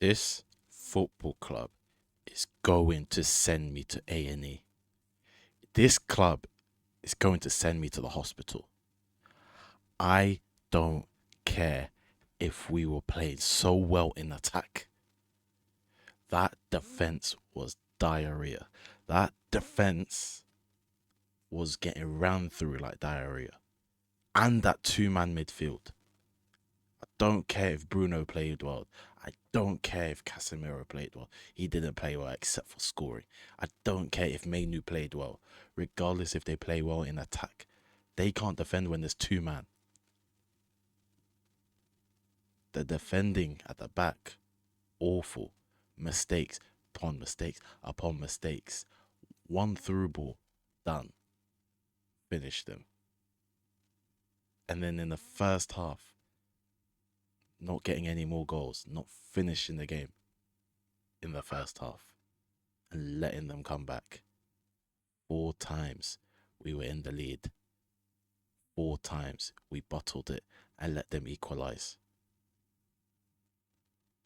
This football club is going to send me to A&E. This club is going to send me to the hospital. I don't care if we were playing so well in attack. That defense was diarrhea. That defense was getting ran through like diarrhea. And that two-man midfield. I don't care if Bruno played well. I don't care if Casemiro played well. He didn't play well except for scoring. I don't care if Mainu played well. Regardless if they play well in attack. They can't defend when there's two man. The defending at the back, awful. Mistakes upon mistakes upon mistakes. One through ball, done. Finish them. And then in the first half, not getting any more goals, not finishing the game in the first half, and letting them come back. 4 times we were in the lead. 4 times we bottled it and let them equalise.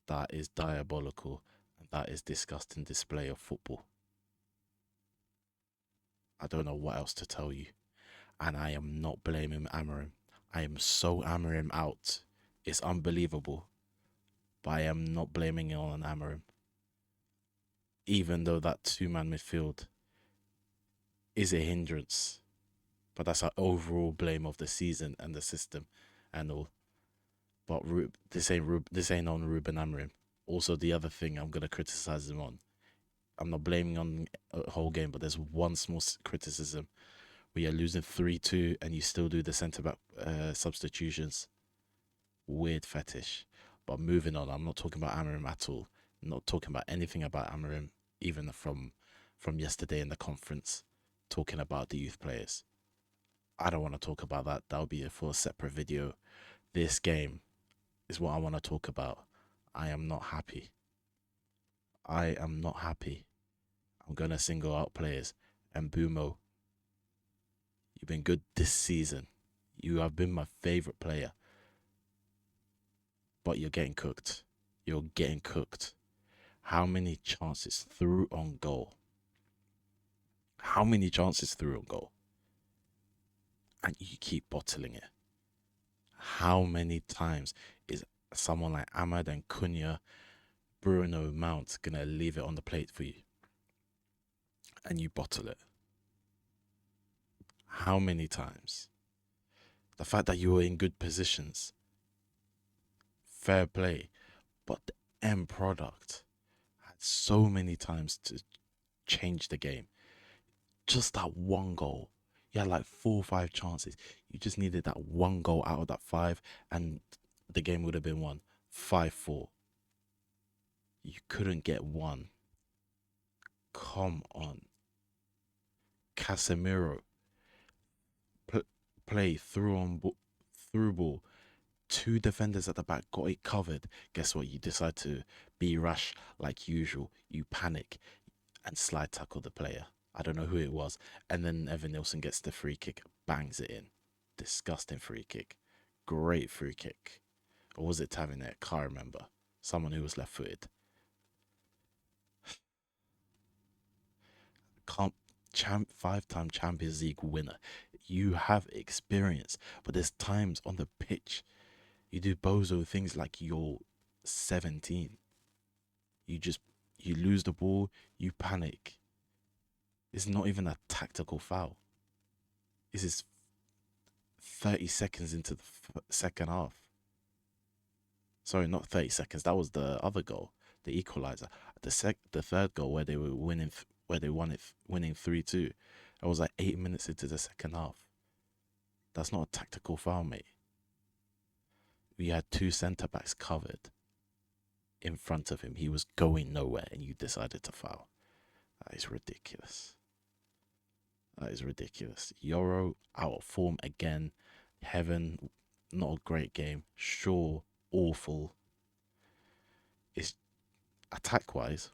That is diabolical, and that is disgusting display of football. I don't know what else to tell you. And I am not blaming Amarim. I am so Amarim out. It's unbelievable. But I am not blaming it on Amarim. Even though that two-man midfield is a hindrance. But that's an overall blame of the season and the system and all. But this ain't on Ruben Amorim. Also, the other thing I'm gonna criticize him on. I'm not blaming on a whole game, but there's one small criticism. We are losing 3-2, and you still do the centre back substitutions. Weird fetish. But moving on, I'm not talking about Amorim at all. I'm not talking about anything about Amorim, even from yesterday in the conference. Talking about the youth players. I don't want to talk about that. That'll be for a separate video. This game is what I want to talk about. I am not happy. I am not happy. I'm going to single out players. And Bumo, you've been good this season. You have been my favourite player. But you're getting cooked. You're getting cooked. How many chances through on goal? How many chances through on goal? And you keep bottling it. How many times is someone like Ahmad and Cunha, Bruno Mount gonna leave it on the plate for you? And you bottle it. How many times? The fact that you were in good positions, fair play, but the end product had so many times to change the game. Just that one goal. You had like 4 or 5 chances. You just needed that one goal out of that 5, and the game would have been won 5-4. You couldn't get one. Come on. Casemiro play through ball. 2 defenders at the back got it covered. Guess what? You decide to be rash like usual. You panic and slide tackle the player. I don't know who it was. And then Evan Nilsson gets the free kick, bangs it in. Disgusting free kick. Great free kick. Or was it Tavernier? Can't remember. Someone who was left footed. Can't 5-time Champions League winner. You have experience, but there's times on the pitch you do bozo things like you're 17. You lose the ball, you panic. It's not even a tactical foul. This is 30 seconds into the second half. Sorry, not 30 seconds. That was the other goal, the equalizer. The third goal where they were winning, winning 3-2. That was like 8 minutes into the second half. That's not a tactical foul, mate. We had 2 centre backs covered in front of him. He was going nowhere, and you decided to foul. That is ridiculous. That is ridiculous. Yoro out of form again. Heaven, not a great game. Shaw, awful. It's attack-wise,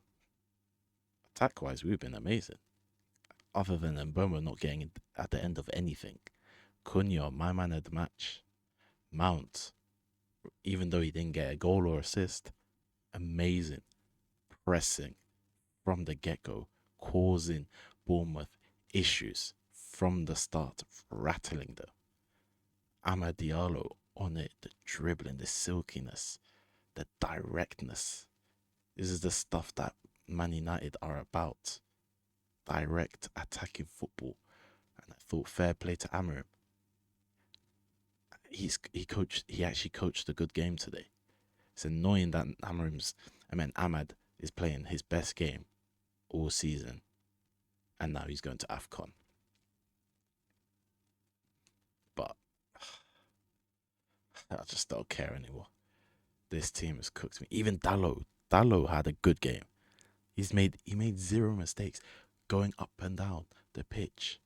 we've been amazing. Other than Mboma not getting at the end of anything. Cunha, my man of the match. Mount, even though he didn't get a goal or assist, Amazing pressing from the get go, causing Bournemouth issues from the start, rattling them. Amad Diallo on it, the dribbling, the silkiness, the directness. This is the stuff that Man United are about. Direct attacking football. And I thought fair play to Amarim. He actually coached a good game today. It's annoying that Ahmad is playing his best game all season, and now he's going to AFCON. But I just don't care anymore. This team has cooked me. Even Dallo had a good game. He made zero mistakes going up and down the pitch.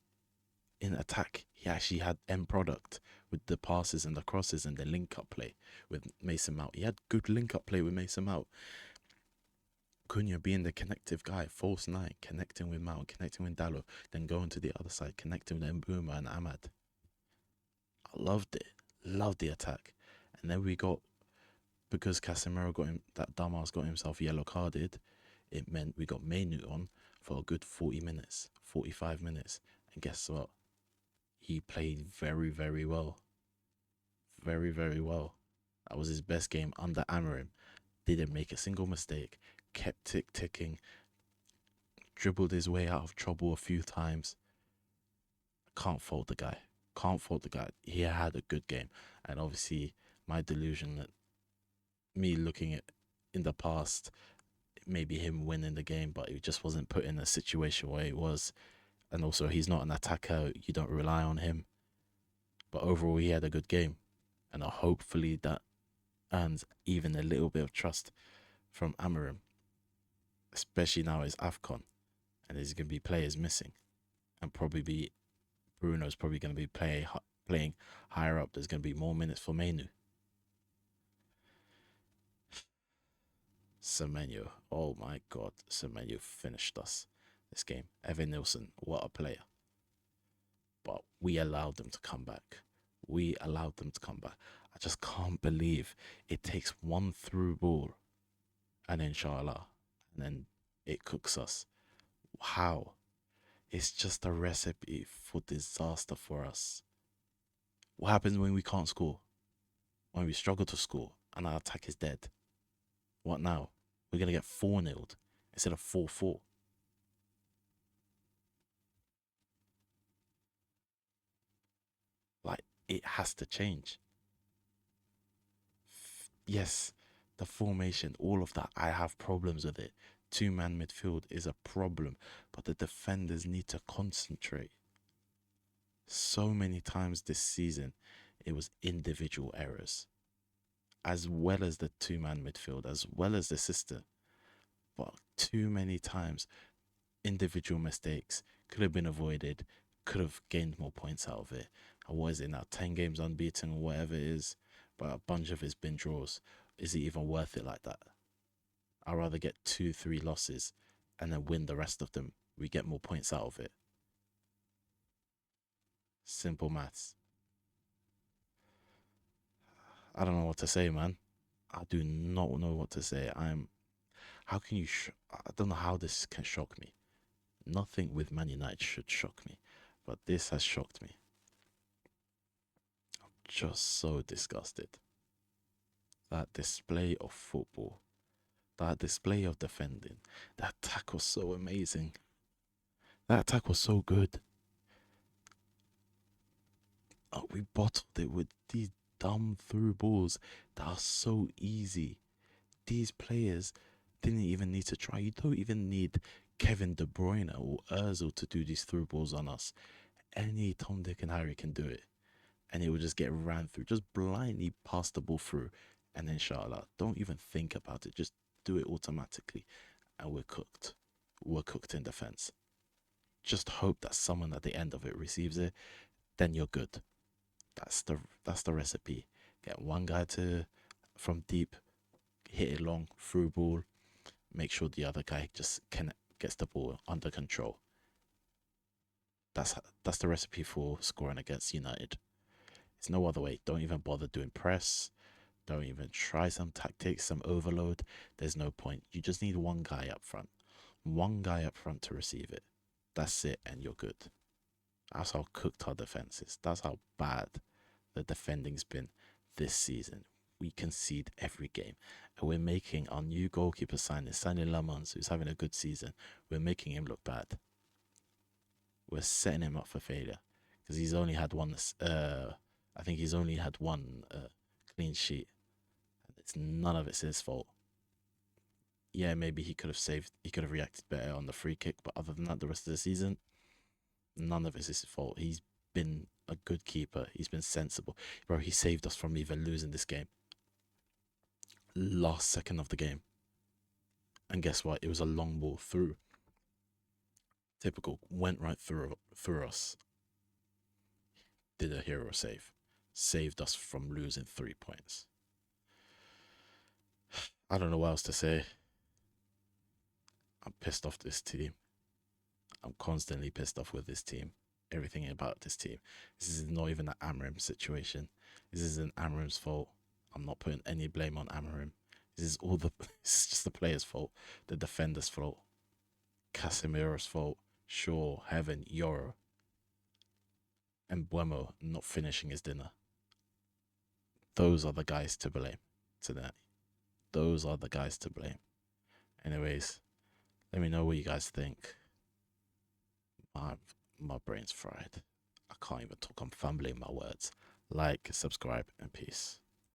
In attack, he actually had end product with the passes and the crosses and the link up play with Mason Mount. He had good link up play with Mason Mount. Cunha being the connective guy, false nine, connecting with Mount, connecting with Dallo, then going to the other side, connecting with Mbuma and Ahmad. I loved it. Loved the attack. And then we got, because Casemiro that dumbass got himself yellow carded, it meant we got Mainu on for a good 40 minutes, 45 minutes. And guess what? He played very, very well. Very, very well. That was his best game under Amarim. Didn't make a single mistake. Kept ticking. Dribbled his way out of trouble a few times. Can't fault the guy. Can't fault the guy. He had a good game. And obviously, my delusion that me looking at in the past, maybe him winning the game, but he just wasn't put in a situation where it was. And also, he's not an attacker. You don't rely on him. But overall, he had a good game. And hopefully that earns even a little bit of trust from Amarim, especially now it's AFCON and there's going to be players missing. And probably Bruno's probably going to be playing higher up. There's going to be more minutes for Mainu. Semenyo, oh my God, Semenyo finished us this game. Evan Nilsson, what a player. But we allowed them to come back. We allowed them to come back. I just can't believe it takes one through ball and inshallah, and then it cooks us. How? It's just a recipe for disaster for us. What happens when we can't score? When we struggle to score and our attack is dead? What now? We're going to get 4-0 instead of 4-4. Like, it has to change. Yes, the formation, all of that, I have problems with it. Two-man midfield is a problem, but the defenders need to concentrate. So many times this season, it was individual errors, as well as the two-man midfield, as well as the system. But too many times, individual mistakes could have been avoided, could have gained more points out of it. And what is it now? 10 games unbeaten or whatever it is, but a bunch of it's been draws. Is it even worth it like that? I'd rather get 2, 3 losses and then win the rest of them. We get more points out of it. Simple maths. I don't know what to say, man. I do not know what to say. How can you? I don't know how this can shock me. Nothing with Man United should shock me, but this has shocked me. I'm just so disgusted. That display of football, that display of defending, that attack was so amazing. That attack was so good. Oh, we bottled it with these dumb through balls that are so easy. These players didn't even need to try. You don't even need Kevin De Bruyne or Ozil to do these through balls on us. Any Tom, Dick, and Harry can do it. And it will just get ran through. Just blindly pass the ball through. And inshallah, don't even think about it. Just do it automatically. And we're cooked. We're cooked in defense. Just hope that someone at the end of it receives it. Then you're good. That's the recipe. Get one guy from deep, hit it long, through ball. Make sure the other guy just gets the ball under control. That's the recipe for scoring against United. It's no other way. Don't even bother doing press. Don't even try some tactics, some overload. There's no point. You just need one guy up front. One guy up front to receive it. That's it, and you're good. That's how cooked our defense is. That's how bad the defending's been this season. We concede every game. And we're making our new goalkeeper signing Lamons, who's having a good season. We're making him look bad. We're setting him up for failure. Because he's only had one, I think he's only had one clean sheet. It's none of it's his fault. Yeah, maybe he could have reacted better on the free kick, but other than that, the rest of the season, none of it's his fault. He's been a good keeper. He's been sensible. Bro, he saved us from even losing this game. Last second of the game. And guess what? It was a long ball through. Typical. Went right through us. Did a hero save. Saved us from losing 3 points. I don't know what else to say. I'm pissed off this team. I'm constantly pissed off with this team. Everything about this team. This is not even an Amarim situation. This isn't Amarim's fault. I'm not putting any blame on Amarim. This is this is just the player's fault, the defender's fault, Casemiro's fault, Shaw, Heaven, Yoro, and Buemo not finishing his dinner. Those are the guys to blame tonight. Those are the guys to blame. Anyways, let me know what you guys think. My brain's fried. I can't even talk. I'm fumbling my words. Like, subscribe, and peace.